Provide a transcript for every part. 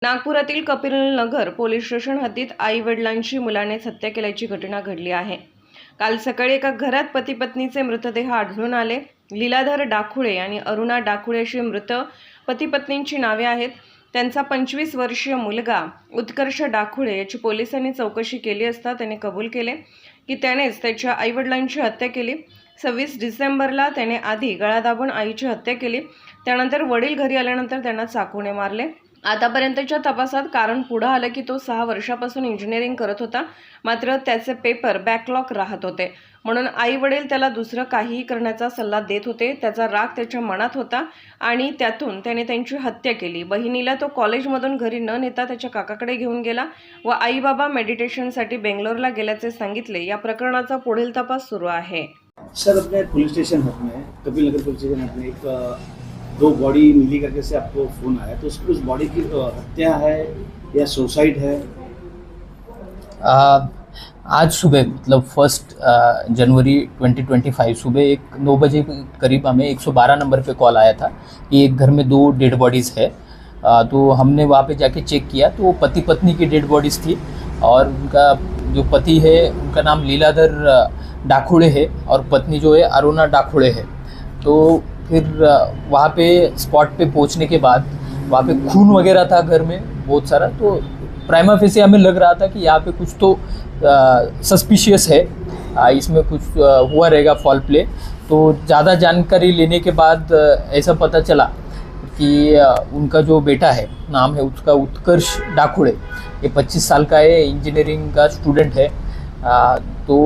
नागपुरातील Kapil Nagar police station हद्दीत आई वडिलांची मुलानेच हत्या केल्याची घटना घडली आहे। काल सकाळी एका घरात पती पत्नीचे मृतदेह आढळून आले। लीलाधर डाकुळे आणि अरुणा डाकुळे अशी मृत पती पत्नींची नावे आहेत। त्यांचा 25 वर्षीय मुलगा उत्कर्ष डाकुळे याची पोलिसांनी चौकशी केली असता त्याने कबूल केले की त्यानेच त्याच्या आई वडिलांची हत्या केली। 26 डिसेंबरला त्याने आधी गळा दाबून आईची हत्या केली, त्यानंतर वडील घरी आल्यानंतर त्यांना चाकूने मारले। आतापर्यंतच्या तपासात कारण पुढे आलं की तो 6 वर्षापासून इंजिनिअरिंग करत होता, मात्र त्याचे पेपर बॅकलॉग राहत होते, म्हणून आई वडील त्याला दुसरं काहीही करण्याचा सल्ला देत होते। त्याचा राग त्याच्या मनात होता आणि त्यातून त्याने त्यांची हत्या केली। बहिणीला तो कॉलेजमधून घरी न नेता त्याच्या काकाकडे घेऊन गेला व आई बाबा मेडिटेशनसाठी बेंगलोरला गेल्याचे सांगितले। या प्रकरणाचा पुढील तपास सुरू आहे। सर, अपने पुलिस स्टेशन हद में कपिल नगर पुलिस स्टेशन हद में एक दो बॉडी मिली करके से आपको फोन आया, तो उस बॉडी की हत्या है या सुसाइड है? आज सुबह मतलब 1 जनवरी 2025 सुबह एक 9 बजे के करीब हमें 112 नंबर पे कॉल आया था कि एक घर में 2 डेड बॉडीज़ है। तो हमने वहाँ पे जाके चेक किया तो पति पत्नी की डेड बॉडीज़ थी और उनका जो पति है उनका नाम लीलाधर डाकुळे है और पत्नी जो है अरुणा डाकुळे है। तो फिर वहाँ पे स्पॉट पे पहुँचने के बाद वहाँ पे खून वगैरह था घर में बहुत सारा, तो प्राइमा फेसी हमें लग रहा था कि यहाँ पे कुछ तो सस्पिशियस है, इसमें कुछ हुआ रहेगा फॉल प्ले। तो ज़्यादा जानकारी लेने के बाद ऐसा पता चला कि उनका जो बेटा है, नाम है उसका उत्कर्ष डाकुळे, ये 25 साल का है, इंजीनियरिंग का स्टूडेंट है। तो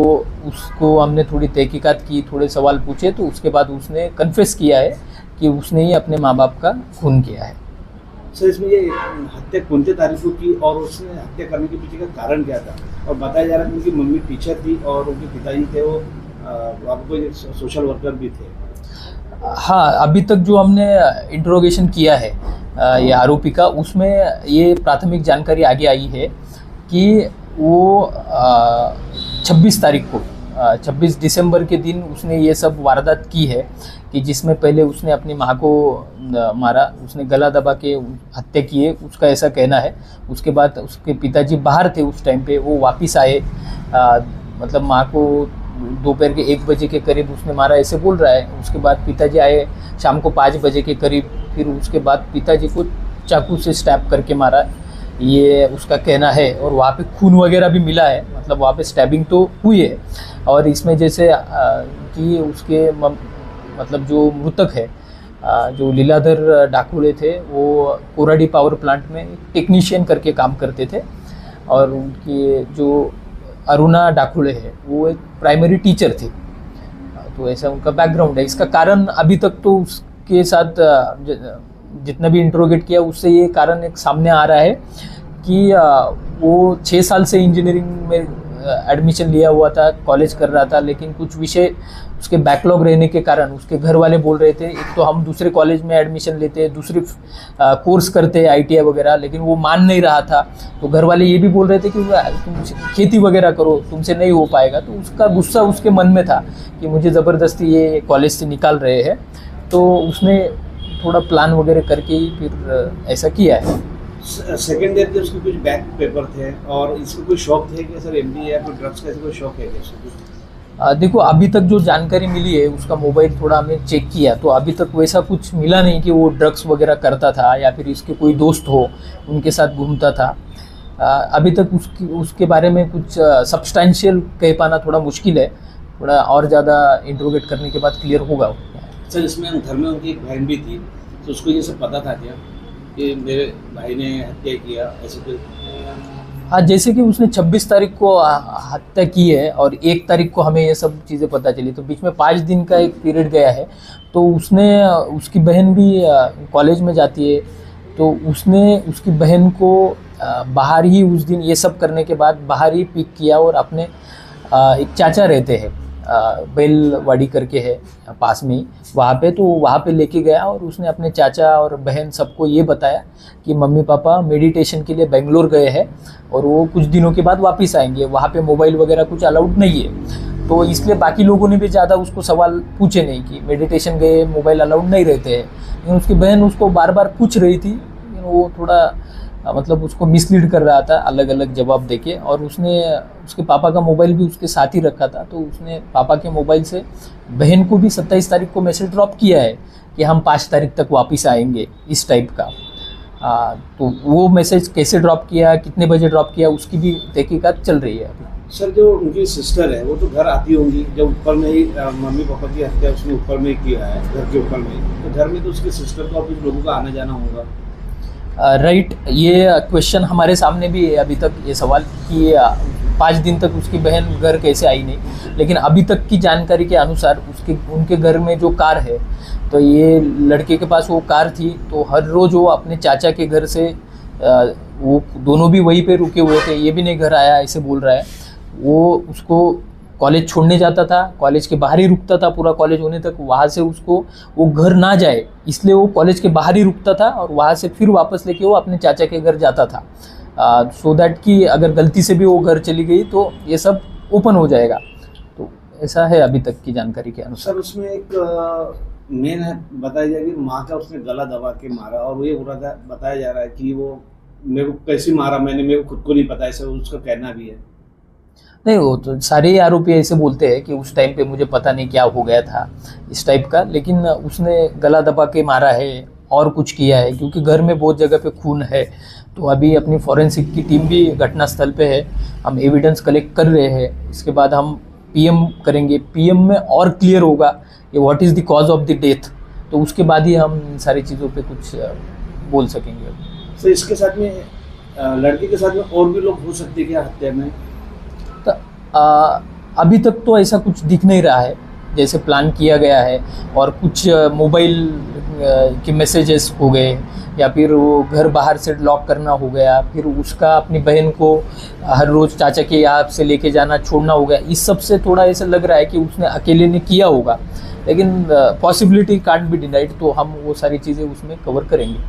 उसको हमने थोड़ी तहकीकात की, थोड़े सवाल पूछे, तो उसके बाद उसने कन्फेस किया है कि उसने ही अपने माँ बाप का खून किया है। सर, इसमें ये हत्या कौन सी तारीख को की और उसने हत्या करने के पीछे का कारण क्या था? और बताया जा रहा है कि उनकी मम्मी टीचर थी और उनके पिताजी थे वो आपको सोशल वर्कर भी थे। हाँ, अभी तक जो हमने इंट्रोगेशन किया है ये आरोपी का, उसमें ये प्राथमिक जानकारी आगे आई है कि वो 26 तारीख को 26 दिसंबर के दिन उसने ये सब वारदात की है कि जिसमें पहले उसने अपनी माँ को मारा, उसने गला दबा के हत्या की है, उसका ऐसा कहना है। उसके बाद उसके पिताजी बाहर थे उस टाइम पे, वो वापस आए, मतलब माँ को दोपहर के 1 बजे के करीब उसने मारा ऐसे बोल रहा है। उसके बाद पिताजी आए शाम को 5 बजे के करीब, फिर उसके बाद पिताजी को चाकू से स्टैब करके मारा, ये उसका कहना है। और वहाँ पे खून वगैरह भी मिला है, मतलब वहाँ पे स्टैबिंग तो हुई है। और इसमें जैसे कि उसके मतलब जो मृतक है, जो लीलाधर डाकुळे थे, वो कोराडी पावर प्लांट में टेक्नीशियन करके काम करते थे और उनकी जो अरुणा डाकुळे है वो एक प्राइमरी टीचर थी। तो ऐसा उनका बैकग्राउंड है। इसका कारण अभी तक तो उसके साथ जितना भी इंट्रोगेट किया उससे ये कारण एक सामने आ रहा है कि वो 6 साल से इंजीनियरिंग में एडमिशन लिया हुआ था, कॉलेज कर रहा था, लेकिन कुछ विषय उसके बैकलॉग रहने के कारण उसके घर वाले बोल रहे थे एक तो हम दूसरे कॉलेज में एडमिशन लेते, दूसरे कोर्स करते ITI वगैरह, लेकिन वो मान नहीं रहा था। तो घर वाले ये भी बोल रहे थे कि तुम खेती वगैरह करो, तुमसे नहीं हो पाएगा। तो उसका गुस्सा उसके मन में था कि मुझे ज़बरदस्ती ये कॉलेज से निकाल रहे हैं। तो उसने थोड़ा प्लान वगैरह करके ही फिर ऐसा किया है। सेकेंड ईयर के उसके कुछ बैक पेपर थे और इसको कोई शौक थे क्या सर, MD या कोई ड्रग्स का कोई शौक है क्या? देखो, अभी तक जो जानकारी मिली है उसका मोबाइल थोड़ा हमने चेक किया तो अभी तक वैसा कुछ मिला नहीं कि वो ड्रग्स वगैरह करता था या फिर इसके कोई दोस्त हो उनके साथ घूमता था। अभी तक उसके बारे में कुछ सब्सटेंशियल कह पाना थोड़ा मुश्किल है, थोड़ा और ज़्यादा इंट्रोगेट करने के बाद क्लियर होगा। सर, इसमें घर में उनकी एक बहन भी थी, तो उसको ये सब पता था क्या कि मेरे भाई ने हत्या किया ऐसे कोई? हाँ, जैसे कि उसने 26 तारीख को हत्या की है और 1 तारीख को हमें ये सब चीज़ें पता चली, तो बीच में 5 दिन का एक पीरियड गया है। तो उसकी बहन भी कॉलेज में जाती है, तो उसने उसकी बहन को बाहर ही उस दिन ये सब करने के बाद बाहर ही पिक किया और अपने एक चाचा रहते हैं बेलवाड़ी करके है पास में ही, वहाँ पे, तो वहाँ पे लेके गया और उसने अपने चाचा और बहन सबको ये बताया कि मम्मी पापा मेडिटेशन के लिए बेंगलोर गए हैं और वो कुछ दिनों के बाद वापस आएंगे, वहाँ पे मोबाइल वगैरह कुछ अलाउड नहीं है। तो इसलिए बाकी लोगों ने भी ज़्यादा उसको सवाल पूछे नहीं कि मेडिटेशन गए, मोबाइल अलाउड नहीं रहते हैं। लेकिन उसकी बहन उसको बार बार पूछ रही थी, वो थोड़ा मतलब उसको मिसलीड कर रहा था अलग अलग जवाब देके, और उसने उसके पापा का मोबाइल भी उसके साथ ही रखा था, तो उसने पापा के मोबाइल से बहन को भी 27 तारीख को मैसेज ड्रॉप किया है कि हम 5 तारीख तक वापस आएंगे, इस टाइप का। तो वो मैसेज कैसे ड्रॉप किया, कितने बजे ड्रॉप किया, उसकी भी तहकीकात चल रही है अभी। सर, जो उनकी सिस्टर है वो तो घर आती होंगी, जब ऊपर में ही मम्मी पापा की हत्या उसने ऊपर में ही किया है, घर के ऊपर में ही, तो घर में तो उसकी सिस्टर को कुछ लोगों का आना जाना होगा। राइट, ये क्वेश्चन हमारे सामने भी है अभी तक, ये सवाल कि 5 दिन तक उसकी बहन घर कैसे आई नहीं, लेकिन अभी तक की जानकारी के अनुसार उनके घर में जो कार है, तो ये लड़के के पास वो कार थी, तो हर रोज़ वो अपने चाचा के घर से वो दोनों भी वहीं पे रुके हुए थे, ये भी नहीं घर आया ऐसे बोल रहा है। वो उसको कॉलेज छोड़ने जाता था, कॉलेज के बाहर ही रुकता था पूरा कॉलेज होने तक, वहाँ से उसको वो घर ना जाए इसलिए वो कॉलेज के बाहर ही रुकता था, और वहाँ से फिर वापस लेके वो अपने चाचा के घर जाता था, सो दैट कि अगर गलती से भी वो घर चली गई तो ये सब ओपन हो जाएगा। तो ऐसा है अभी तक की जानकारी के अनुसार। सर, उसमें एक मेन है बताया जाए कि माँ का उसने गला दबा के मारा, और ये बताया जा रहा है कि वो मेरे को कैसे मारा, मेरे को खुद को नहीं पता, ऐसा उसका कहना भी है। नहीं, वो तो सारे आरोपी ऐसे बोलते हैं कि उस टाइम पे मुझे पता नहीं क्या हो गया था, इस टाइप का, लेकिन उसने गला दबा के मारा है और कुछ किया है, क्योंकि घर में बहुत जगह पे खून है। तो अभी अपनी फॉरेंसिक की टीम भी घटनास्थल पे है, हम एविडेंस कलेक्ट कर रहे हैं, इसके बाद हम पीएम करेंगे, पीएम में और क्लियर होगा कि what is the cause of the death, तो उसके बाद ही हम इन सारी चीज़ों पे कुछ बोल सकेंगे। तो इसके साथ में लड़की के साथ में और भी लोग हो सकते हैं क्या हत्या में? तो अभी तक तो ऐसा कुछ दिख नहीं रहा है जैसे प्लान किया गया है, और कुछ मोबाइल के मैसेजेस हो गए, या फिर वो घर बाहर से लॉक करना हो गया, फिर उसका अपनी बहन को हर रोज़ चाचा के यहाँ से लेके जाना छोड़ना हो गया, इस सब से थोड़ा ऐसा लग रहा है कि उसने अकेले ने किया होगा, लेकिन पॉसिबिलिटी कांट बी डिनाइड, तो हम वो सारी चीज़ें उसमें कवर करेंगे।